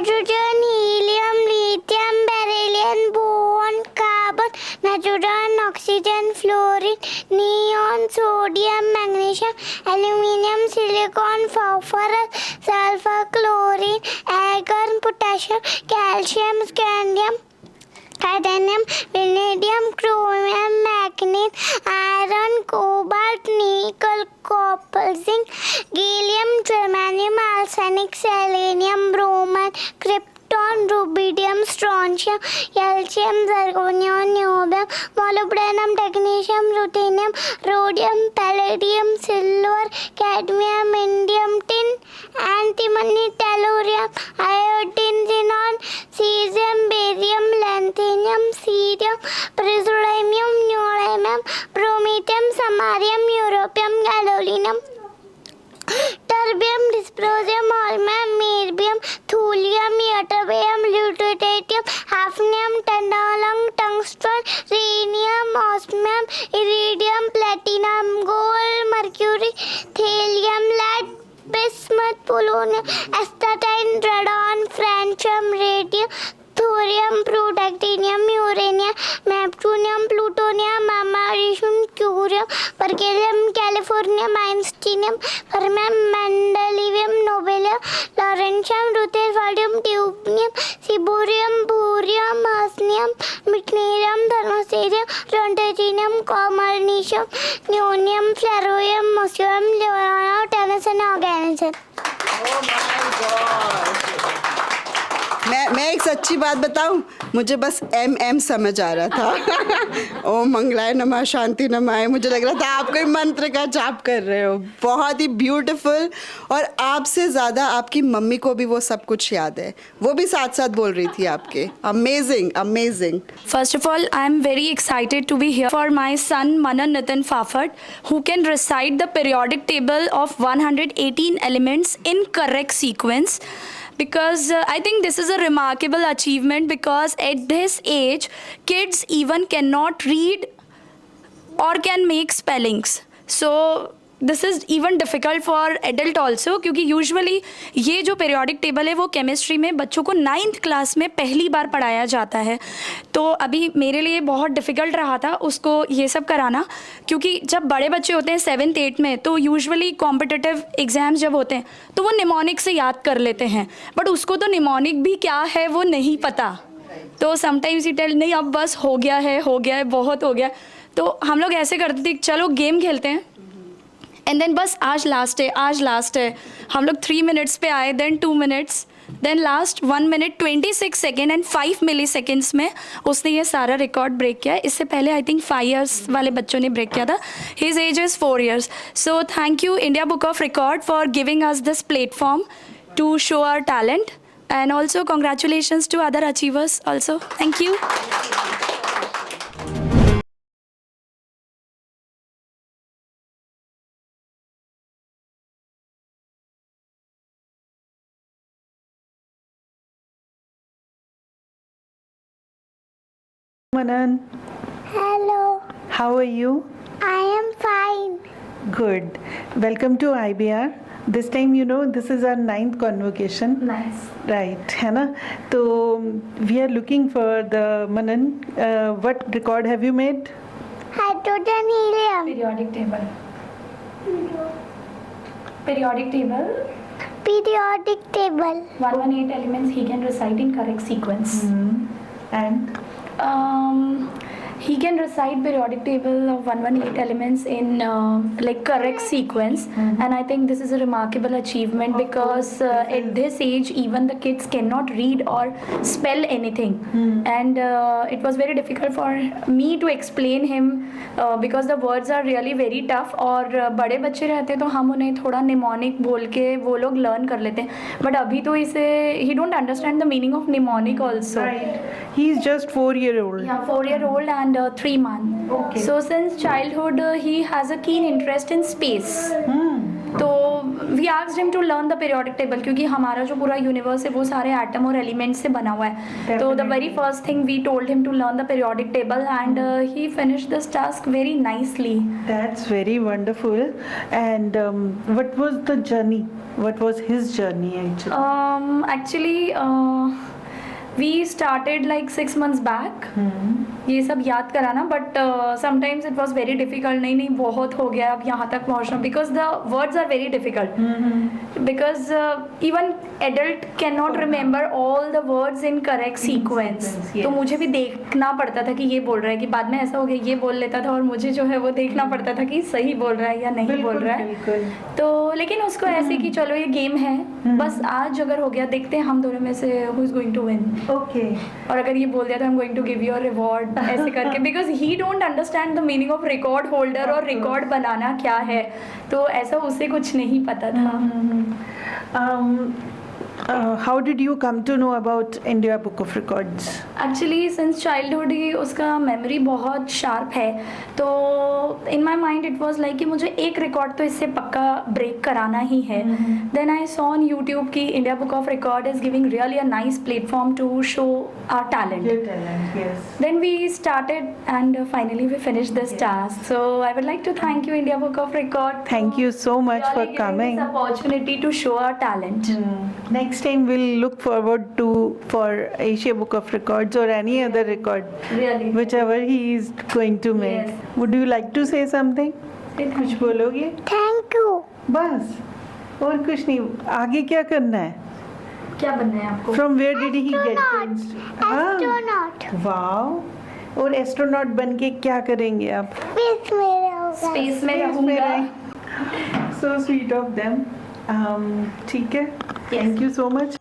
hydrogen, helium, lithium, beryllium, boron, carbon, nitrogen, oxygen, fluorine, neon, sodium, magnesium, aluminium, silicon, phosphorus, sulfur, chlorine, argon, potassium, calcium, scandium, titanium, vanadium, chromium, manganese, iron, cobalt, nickel, copper, zinc, gallium, germanium, arsenic, selenium, bromine, krypton, rubidium, strontium, calcium, zirconium, niobium, molybdenum, technetium, ruthenium, rhodium, palladium, silver, cadmium, indium, tin, antimony, tellurium, iodine, xenon, cesium, barium, lanthanum, cerium, praseodymium, neodymium, promethium, samarium, europium, gadolinium, terbium, dysprosium, holmium, erbium, thulium, ytterbium, lutetium, hafnium, tantalum, tungsten, rhenium, osmium, iridium, platinum, gold, mercury, thallium, lead, bismuth, polonium, astatine, radon, francium, radium, thorium, protactinium, uranium, neptunium, plutonium, americium, curium, berkelium, californium, einsteinium, fermium, mendelevium, nobelium, lawrencium, rutherfordium, tubinium, siborium, borium, hafnium, meitnerium, thermosterium, strontium, comernicium, neonium, fleroium, moscium, leonard, tungsten, organism. Oh my God! मैं एक सच्ची बात बताऊं, मुझे बस M समझ आ रहा था। ओम मंगलाय नमः, शांति नमः, मुझे लग रहा था आप कोई मंत्र का जाप कर रहे हो। बहुत ही ब्यूटीफुल। और आपसे ज़्यादा आपकी मम्मी को भी वो सब कुछ याद है, वो भी साथ साथ बोल रही थी आपके। Amazing amazing. First of all, I am very excited to be here for my son Manan Nitin Fafat, who can recite the periodic table of 118 elements in correct sequence. Because I think this is a remarkable achievement, because at this age, kids even cannot read or can make spellings. So this is even difficult for adult also, क्योंकि usually ये जो periodic table है वो chemistry में बच्चों को 9th class में पहली बार पढ़ाया जाता है। तो अभी मेरे लिए बहुत डिफ़िकल्ट रहा था उसको ये सब कराना, क्योंकि जब बड़े बच्चे होते हैं 7th 8th में, तो यूजुअली कॉम्पिटिटिव एग्ज़ाम्स जब होते हैं तो वो निमोनिक से याद कर लेते हैं, बट उसको तो निमोनिक भी क्या है वो नहीं पता। तो समटाइम्स ही टेल नहीं, अब बस हो गया है, बहुत हो गया। तो हम लोग ऐसे करते थे, चलो गेम खेलते हैं, एंड देन बस आज लास्ट है। हम लोग 3 मिनट्स पे आए, then 2 minutes, then last 1 minute 26 second and 5 milliseconds में उसने ये सारा रिकॉर्ड ब्रेक किया। इससे पहले आई थिंक 5 years वाले बच्चों ने ब्रेक किया था। His age is 4 years। So thank you India book of record for giving us this platform to show our talent, and also congratulations to other achievers also. Thank you. Manan, Hello, how are you? I am fine. Good. Welcome to IBR. This time, you know, this is our 9th convocation. Nice. Right, है ना? तो we are looking for the Manan. What record have you made? Hydrogen, helium. Periodic table. Periodic table. Periodic table. 118 elements he can recite in correct sequence. And He can recite periodic table of 118 elements in like correct sequence, and I think this is a remarkable achievement, because at this age even the kids cannot read or spell anything, and it was very difficult for me to explain him because the words are really very tough, और बड़े बच्चे रहते तो हम उन्हें थोड़ा mnemonic बोल के वो लोग लर्न कर लेते हैं, बट अभी तो इसे he don't understand the meaning of mnemonic also. right, he is just 4-year-old. Yeah, 4-year-old and 3 months. Okay. So since childhood he has a keen interest in space. तो we asked him to learn the periodic table, क्योंकि हमारा जो पूरा universe है वो सारे atom और elements से बना हुआ है. तो the very first thing we told him to learn the periodic table and he finished this task very nicely. That's very wonderful. And what was the journey? What was his journey actually? Actually, we started like 6 months back. ये सब याद कराना, but sometimes it was very difficult. नहीं बहुत हो गया अब यहाँ तक पहुँचना, because the words are very difficult. Because even adult can not remember all the words in correct sequence. तो मुझे भी देखना पड़ता था कि ये बोल रहा है, कि बाद में ऐसा हो गया ये बोल लेता था और मुझे जो है वो देखना पड़ता था कि सही बोल रहा है या नहीं बोल रहा है. तो लेकिन उसको ऐसे कि चलो ये गेम है, बस आज अगर हो गया देखते हैं हम दोनों में से who is going to win. Okay. और अगर ये बोल दिया तो I am going to give you a reward ऐसे करके, because he don't understand the meaning of record holder और रिकॉर्ड बनाना क्या है. तो ऐसा उसे कुछ नहीं पता था. How did you come to know about India Book of Records? Actually since childhood ही उसका मेमोरी बहुत शार्प है. तो in my mind it was like कि मुझे एक रिकॉर्ड तो इससे पक्का ब्रेक कराना ही है. Then I saw on YouTube की India book of Record is giving really a nice platform to show our talent. Your talent, yes. Then we started and finally we finished this task. So I would like to thank you, India Book of Record. Thank you so much for really giving coming. this opportunity to show our talent. Next time we'll look forward to for Asia Book of Records or any other record, Really. whichever he is going to make. Yes. Would you like to say something? कुछ बोलोगे? Thank you. बस और कुछ नहीं. आगे क्या करना है? क्या बनना है आपको? From where did he get Astronaut. things? हाँ. Astronaut. Wow. और एस्ट्रोनॉट बन के क्या करेंगे आप? Space में रहूँगा. स्पेस में Space में रहूँगा. रहे. So sweet of them. ठीक है. Thank you so much.